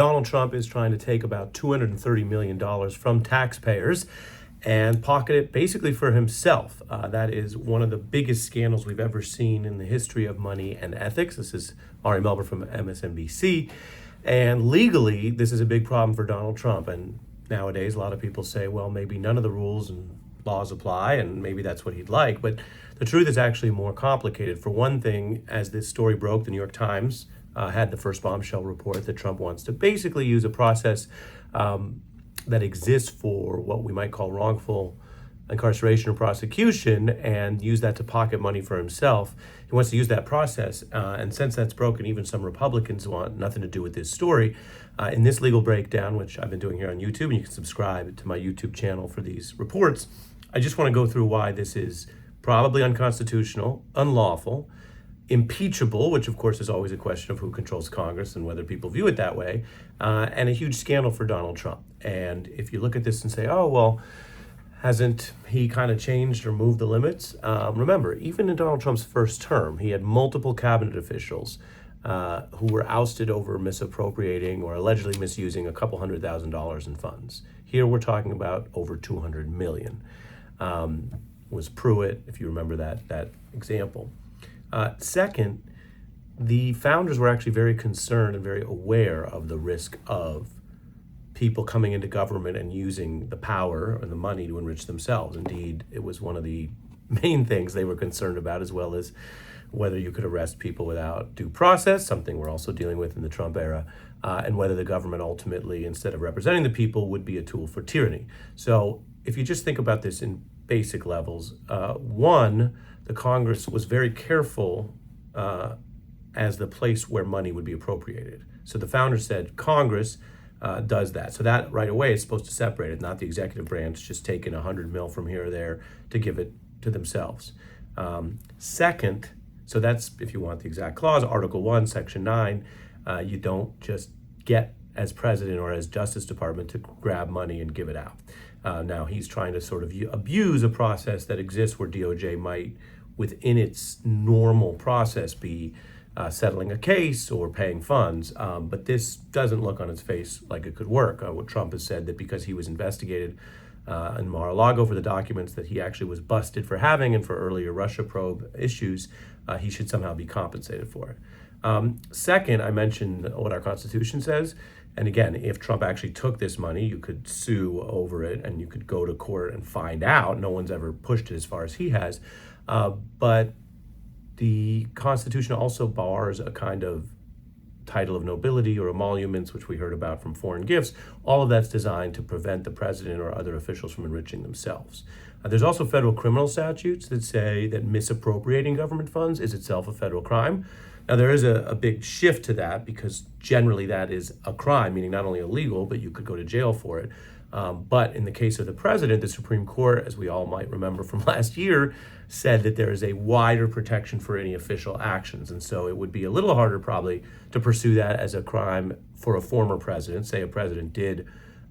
Donald Trump is trying to take about $230 million from taxpayers and pocket it basically for himself. That is one of the biggest scandals we've ever seen in the history of money and ethics. This is Ari Melber from MSNBC. And legally, this is a big problem for Donald Trump. And nowadays, a lot of people say, well, maybe none of the rules and laws apply, and maybe that's what he'd like. But the truth is actually more complicated. For one thing, as this story broke, the New York Times had the first bombshell report that Trump wants to basically use a process that exists for what we might call wrongful incarceration or prosecution and use that to pocket money for himself. He wants to use that process. And since that's broken, even some Republicans want nothing to do with this story. In this legal breakdown, which I've been doing here on YouTube, and you can subscribe to my YouTube channel for these reports, I just want to go through why this is probably unconstitutional, unlawful, impeachable, which of course is always a question of who controls Congress and whether people view it that way, and a huge scandal for Donald Trump. And if you look at this and say, oh, well, hasn't he kind of changed or moved the limits? Remember, even in Donald Trump's first term, he had multiple cabinet officials who were ousted over misappropriating or allegedly misusing a couple $100,000 in funds. Here we're talking about over $200 million. Was Pruitt, if you remember that example. Second, the founders were actually very concerned and very aware of the risk of people coming into government and using the power and the money to enrich themselves. Indeed, it was one of the main things they were concerned about, as well as whether you could arrest people without due process, something we're also dealing with in the Trump era, and whether the government ultimately, instead of representing the people, would be a tool for tyranny. So if you just think about this in basic levels, one, the Congress was very careful as the place where money would be appropriated. So the founders said Congress does that. So that right away is supposed to separate it, not the executive branch just taking $100 million from here or there to give it to themselves. Second, so that's, if you want the exact clause, Article 1, Section 9, you don't just get as president or as Justice Department to grab money and give it out. Now he's trying to sort of abuse a process that exists where DOJ might, within its normal process, be settling a case or paying funds. But this doesn't look on its face like it could work. What Trump has said that because he was investigated in Mar-a-Lago for the documents that he actually was busted for having and for earlier Russia probe issues, he should somehow be compensated for it. Second, I mentioned what our Constitution says. And again, if Trump actually took this money, you could sue over it and you could go to court and find out. No one's ever pushed it as far as he has. But the Constitution also bars a kind of title of nobility or emoluments, which we heard about from foreign gifts. All of that's designed to prevent the president or other officials from enriching themselves. There's also federal criminal statutes that say that misappropriating government funds is itself a federal crime. Now, there is a big shift to that because generally that is a crime, meaning not only illegal, but you could go to jail for it. But in the case of the president, the Supreme Court, as we all might remember from last year, said that there is a wider protection for any official actions. And so it would be a little harder probably to pursue that as a crime for a former president. Say a president did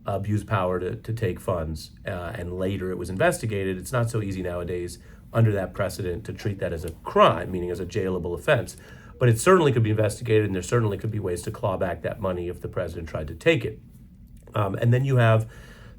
abuse power to take funds and later it was investigated. It's not so easy nowadays under that precedent to treat that as a crime, meaning as a jailable offense. But it certainly could be investigated, and there certainly could be ways to claw back that money if the president tried to take it. And then you have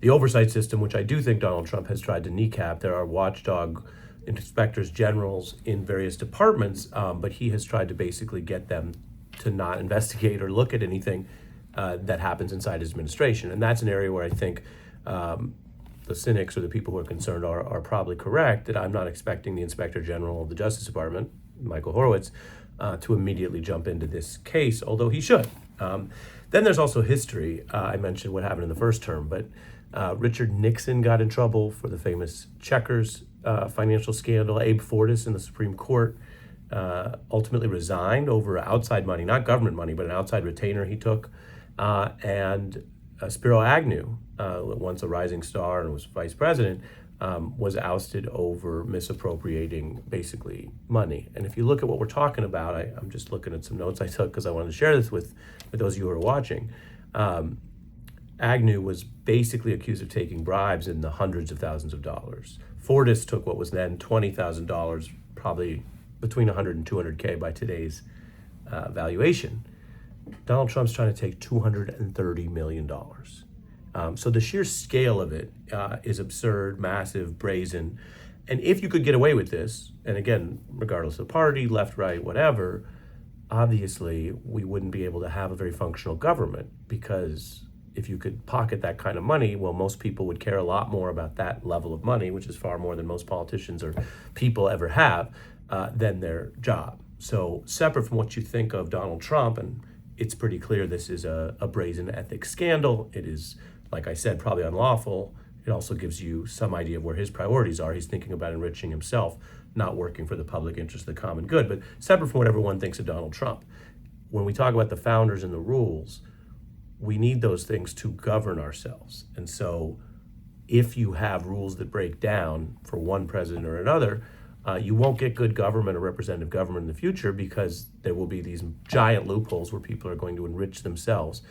the oversight system, which I do think Donald Trump has tried to kneecap. There are watchdog inspectors generals in various departments, but he has tried to basically get them to not investigate or look at anything that happens inside his administration. And that's an area where I think the cynics or the people who are concerned are probably correct, that I'm not expecting the Inspector General of the Justice Department, Michael Horowitz, to immediately jump into this case, although he should. Then there's also history. I mentioned what happened in the first term, but Richard Nixon got in trouble for the famous Checkers financial scandal. Abe Fortas in the Supreme Court ultimately resigned over outside money, not government money, but an outside retainer he took. And Spiro Agnew, once a rising star and was vice president, was ousted over misappropriating basically money. And if you look at what we're talking about, I'm just looking at some notes I took because I wanted to share this with those of you who are watching. Agnew was basically accused of taking bribes in the hundreds of thousands of dollars. Fortas took what was then $20,000, probably between 100 and 200K by today's valuation. Donald Trump's trying to take $230 million. So the sheer scale of it is absurd, massive, brazen. And if you could get away with this, and again, regardless of party, left, right, whatever, obviously we wouldn't be able to have a very functional government, because if you could pocket that kind of money, well, most people would care a lot more about that level of money, which is far more than most politicians or people ever have, than their job. So separate from what you think of Donald Trump, and it's pretty clear this is a brazen ethics scandal. It is, like I said, probably unlawful. It also gives you some idea of where his priorities are. He's thinking about enriching himself, not working for the public interest, the common good. But separate from what everyone thinks of Donald Trump, when we talk about the founders and the rules, we need those things to govern ourselves. And so if you have rules that break down for one president or another, you won't get good government or representative government in the future, because there will be these giant loopholes where people are going to enrich themselves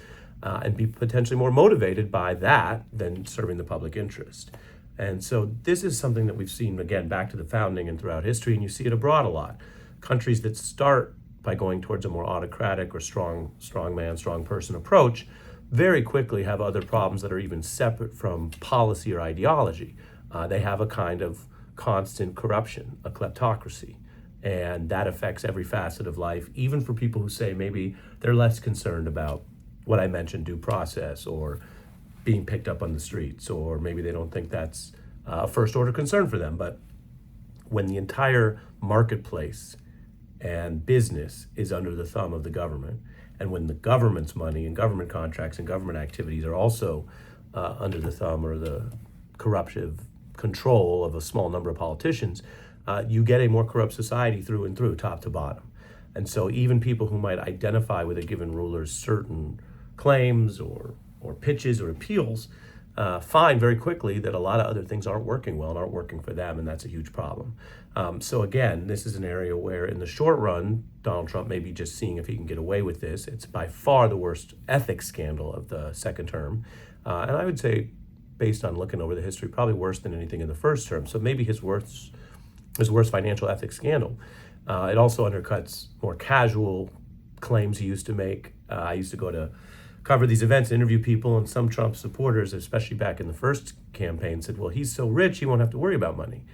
and be potentially more motivated by that than serving the public interest. And so this is something that we've seen, again, back to the founding and throughout history, and you see it abroad a lot. Countries that start by going towards a more autocratic or strong man, strong person approach very quickly have other problems that are even separate from policy or ideology. They have a kind of constant corruption, a kleptocracy, and that affects every facet of life, even for people who say maybe they're less concerned about what I mentioned, due process or being picked up on the streets, or maybe they don't think that's a first order concern for them. But when the entire marketplace and business is under the thumb of the government, and when the government's money and government contracts and government activities are also under the thumb or the corruptive control of a small number of politicians, you get a more corrupt society through and through, top to bottom. And so even people who might identify with a given ruler's certain claims or pitches or appeals find very quickly that a lot of other things aren't working well and aren't working for them, and that's a huge problem. So again, this is an area where in the short run, Donald Trump may be just seeing if he can get away with this. It's by far the worst ethics scandal of the second term. And I would say, based on looking over the history, probably worse than anything in the first term. So maybe his worst financial ethics scandal. It also undercuts more casual claims he used to make. I used to go to cover these events, interview people, and some Trump supporters, especially back in the first campaign, said, well, he's so rich, he won't have to worry about money.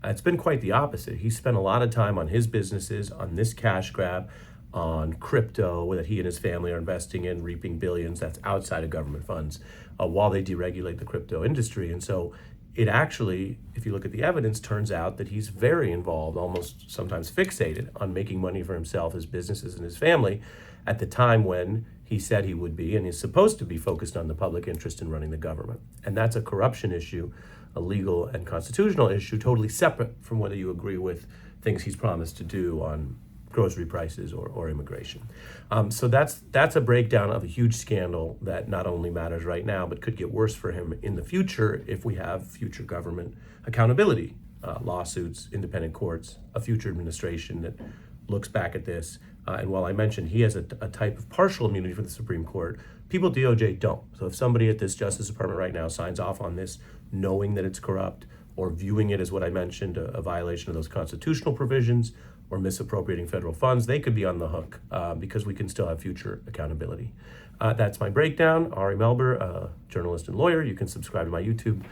It's been quite the opposite. He spent a lot of time on his businesses, on this cash grab, on crypto that he and his family are investing in, reaping billions. That's outside of government funds, while they deregulate the crypto industry. And so it actually, if you look at the evidence, turns out that he's very involved, almost sometimes fixated on making money for himself, his businesses, and his family at the time when he said he would be and is supposed to be focused on the public interest in running the government. And that's a corruption issue, a legal and constitutional issue, totally separate from whether you agree with things he's promised to do on grocery prices or immigration. So that's a breakdown of a huge scandal that not only matters right now, but could get worse for him in the future if we have future government accountability, lawsuits, independent courts, a future administration that looks back at this. And while I mentioned he has a type of partial immunity from the Supreme Court, people at DOJ don't. So if somebody at this Justice Department right now signs off on this, knowing that it's corrupt, or viewing it as what I mentioned, a violation of those constitutional provisions, or misappropriating federal funds, they could be on the hook because we can still have future accountability. That's my breakdown. Ari Melber, journalist and lawyer. You can subscribe to my YouTube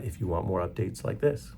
if you want more updates like this.